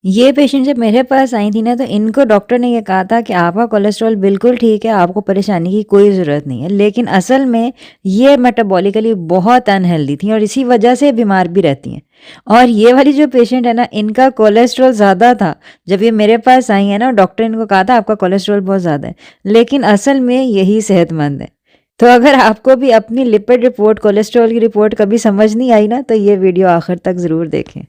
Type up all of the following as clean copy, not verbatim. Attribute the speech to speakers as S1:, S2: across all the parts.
S1: ये पेशेंट जब मेरे पास आई थी ना, तो इनको डॉक्टर ने ये कहा था कि आपका कोलेस्ट्रॉल बिल्कुल ठीक है, आपको परेशानी की कोई ज़रूरत नहीं है। लेकिन असल में ये मेटाबॉलिकली बहुत अनहेल्दी थी और इसी वजह से बीमार भी रहती हैं। और ये वाली जो पेशेंट है ना, इनका कोलेस्ट्रॉल ज़्यादा था। जब ये मेरे पास आई है ना, डॉक्टर ने इनको कहा था आपका कोलेस्ट्रॉल बहुत ज़्यादा है, लेकिन असल में यही सेहतमंद है। तो अगर आपको भी अपनी लिपिड रिपोर्ट, कोलेस्ट्रॉल की रिपोर्ट कभी समझ नहीं आई ना, तो ये वीडियो आखिर तक ज़रूर देखें।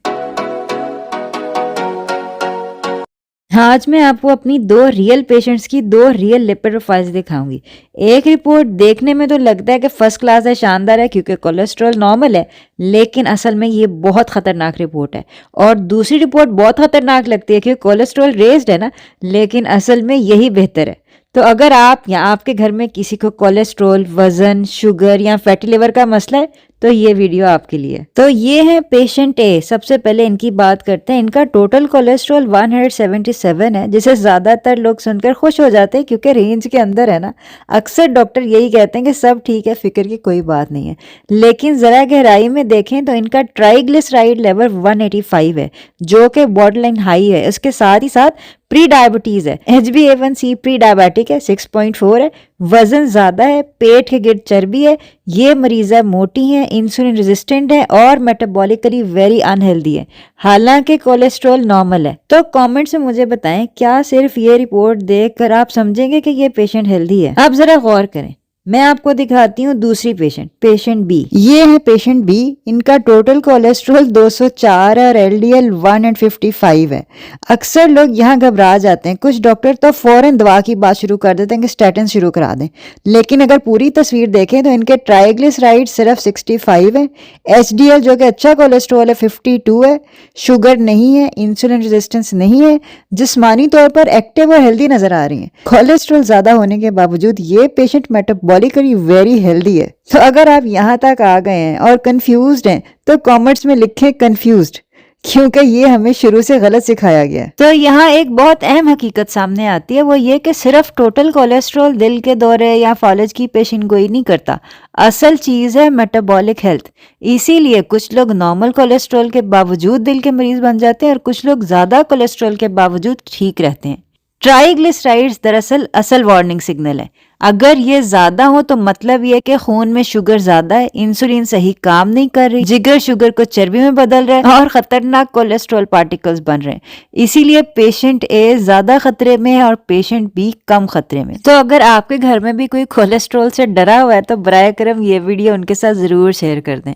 S1: हाँ, आज मैं आपको अपनी 2 रियल पेशेंट्स की 2 रियल लिपिड प्रोफाइल्स दिखाऊँगी। एक रिपोर्ट देखने में तो लगता है कि फर्स्ट क्लास है, शानदार है क्योंकि कोलेस्ट्रॉल नॉर्मल है, लेकिन असल में ये बहुत खतरनाक रिपोर्ट है। और दूसरी रिपोर्ट बहुत खतरनाक लगती है क्योंकि कोलेस्ट्रॉल रेज़्ड है ना, लेकिन असल में यही बेहतर है। तो अगर आप या आपके घर में किसी को कोलेस्ट्रॉल, वज़न, शुगर या फैटी लिवर का मसला है, तो ये वीडियो आपके लिए। तो ये है पेशेंट ए। सबसे पहले इनकी बात करते हैं। इनका टोटल कोलेस्ट्रॉल 177 है, जिसे ज़्यादातर लोग सुनकर खुश हो जाते हैं क्योंकि रेंज के अंदर है ना। अक्सर डॉक्टर यही कहते हैं कि सब ठीक है, फिक्र की कोई बात नहीं है। लेकिन ज़रा गहराई में देखें तो इनका ट्राइग्लिसराइड लेवल 185 है, जो कि बॉर्डरलाइन हाई है। इसके साथ ही साथ प्री डायबिटीज़ है, HbA1c प्री डायबिटिक है, 6.4 है, वजन ज़्यादा है, पेट के गिर्द चर्बी है, ये मरीज़ा मोटी हैं, इंसुलिन रेजिस्टेंट है और मेटाबॉलिकली वेरी अनहेल्दी है। हालांकि कोलेस्ट्रॉल नॉर्मल है। तो कमेंट्स में मुझे बताएं, क्या सिर्फ ये रिपोर्ट देखकर आप समझेंगे कि ये पेशेंट हेल्दी है? आप जरा गौर करें। मैं आपको दिखाती हूँ दूसरी पेशेंट, पेशेंट बी। ये है पेशेंट बी। इनका टोटल कोलेस्ट्रॉल 204 और LDL 155 है। अक्सर लोग यहाँ घबरा जाते हैं। कुछ डॉक्टर तो फौरन दवा की बात शुरू कर देते हैं कि स्टैटिन शुरू करा दें, लेकिन अगर पूरी तस्वीर देखें तो इनके ट्राइग्लिसराइड सिर्फ 65 है, HDL जो कि अच्छा कोलेस्ट्रॉल है 52 है, शुगर नहीं है, इंसुलिन रेजिस्टेंस नहीं है, जिस्मानी तौर पर एक्टिव और हेल्दी नजर आ रही हैं। कोलेस्ट्रॉल ज्यादा होने के बावजूद ये पेशेंट मेटाबॉलिकली वेरी हेल्दी है। तो अगर आप यहाँ तक आ गए हैं और कंफ्यूज्ड हैं, तो कमेंट्स में लिखें कंफ्यूज्ड, क्योंकि ये हमें शुरू से गलत सिखाया गया है। तो यहाँ एक बहुत अहम हकीकत सामने आती है, वो ये कि सिर्फ टोटल कोलेस्ट्रॉल दिल के दौरे या फॉलेज की पेशिन गोई नहीं करता। असल चीज है मेटाबॉलिक हेल्थ। इसीलिए कुछ लोग नॉर्मल कोलेस्ट्रॉल के बावजूद दिल के मरीज बन जाते हैं और कुछ लोग ज्यादा कोलेस्ट्रॉल के बावजूद ठीक रहते हैं। ट्राइग्लिसराइड्स दरअसल असल वार्निंग सिग्नल है। अगर ये ज्यादा हो तो मतलब ये कि खून में शुगर ज्यादा है, इंसुलिन सही काम नहीं कर रही, जिगर शुगर को चर्बी में बदल रहा है और खतरनाक कोलेस्ट्रॉल पार्टिकल्स बन रहे हैं। इसीलिए पेशेंट ए ज्यादा खतरे में है और पेशेंट बी कम खतरे में। तो अगर आपके घर में भी कोई कोलेस्ट्रॉल से डरा हुआ है तो बराए करम ये वीडियो उनके साथ जरूर शेयर कर दें।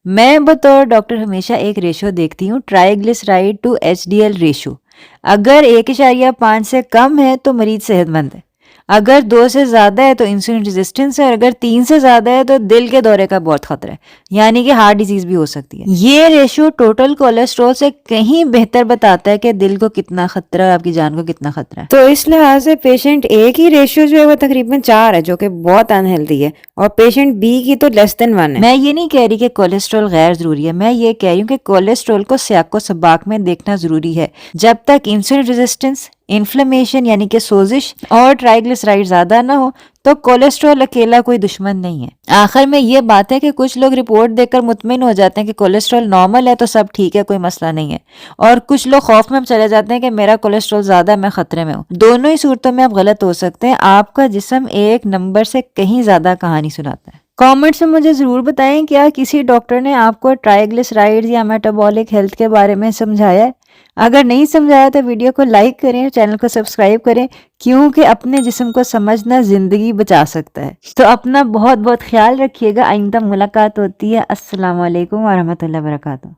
S1: मैं बतौर डॉक्टर हमेशा एक रेशो देखती हूँ, ट्राइग्लिसराइड टू HDL रेशो। अगर 1.5 से कम है तो मरीज सेहतमंद है, अगर 2 से ज्यादा है तो इंसुलिन रेजिस्टेंस है, और अगर 3 से ज्यादा है तो दिल के दौरे का बहुत खतरा है, यानी कि हार्ट डिजीज भी हो सकती है। ये रेशो टोटल कोलेस्ट्रॉल से कहीं बेहतर बताता है कि दिल को कितना खतरा है, आपकी जान को कितना खतरा है। तो इस लिहाज से पेशेंट ए की रेशियो जो है वो तकरीबन 4 है, जो कि बहुत अनहेल्दी है, और पेशेंट बी की तो लेस देन 1 है। मैं ये नहीं कह रही कि कोलेस्ट्रॉल गैर जरूरी है, मैं ये कह रही हूँ कि कोलेस्ट्रॉल को सियाको सबाक में देखना जरूरी है। जब तक इंसुलिन रेजिस्टेंस, इन्फ्लेमेशन यानी कि सोजिश और ट्राइग्लिसराइड ज्यादा ना हो, तो कोलेस्ट्रॉल अकेला कोई दुश्मन नहीं है। आखिर में ये बात है कि कुछ लोग रिपोर्ट देखकर मुतमिन हो जाते हैं कि कोलेस्ट्रॉल नॉर्मल है तो सब ठीक है, कोई मसला नहीं है, और कुछ लोग खौफ में चले जाते हैं कि मेरा कोलेस्ट्रॉल ज्यादा है, मैं खतरे में हूँ। दोनों ही सूरतों में आप गलत हो सकते हैं। आपका जिस्म एक नंबर से कहीं ज्यादा कहानी सुनाता है। कमेंट्स में मुझे जरूर बताएं, क्या किसी डॉक्टर ने आपको ट्राइग्लिसराइड्स या मेटाबॉलिक हेल्थ के बारे में समझाया है? अगर नहीं समझाया तो वीडियो को लाइक करें, चैनल को सब्सक्राइब करें, क्योंकि अपने जिस्म को समझना जिंदगी बचा सकता है। तो अपना बहुत बहुत ख्याल रखिएगा। आइंदा मुलाकात होती है। अस्सलाम वालेकुम व रहमतुल्लाहि व बरकातहू।